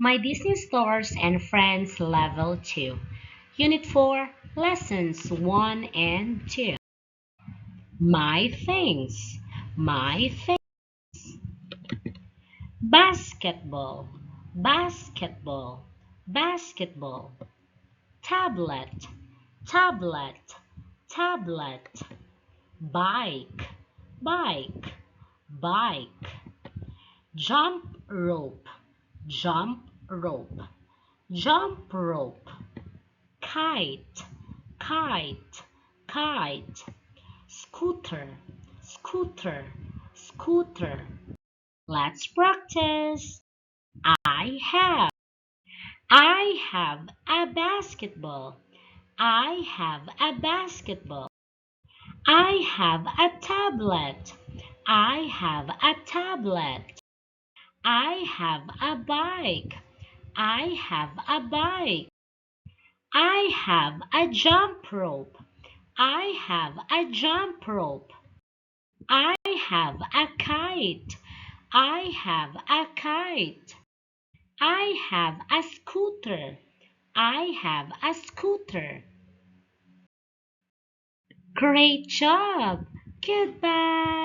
My Disney Stores and Friends Level 2. Unit 4, Lessons 1 and 2. My things. My things. Basketball. Basketball. Basketball. Tablet. Tablet. Tablet. Bike. Bike. Bike. Jump rope. Jump rope. Jump rope. Kite. Kite. Kite. Scooter. Scooter. Scooter. Let's practice. I have. I have a basketball. I have a basketball. I have a tablet. I have a tablet. I have a bike. I have a bike. I have a jump rope. I have a jump rope. I have a kite. I have a kite. I have a scooter. I have a scooter. Great job! Goodbye!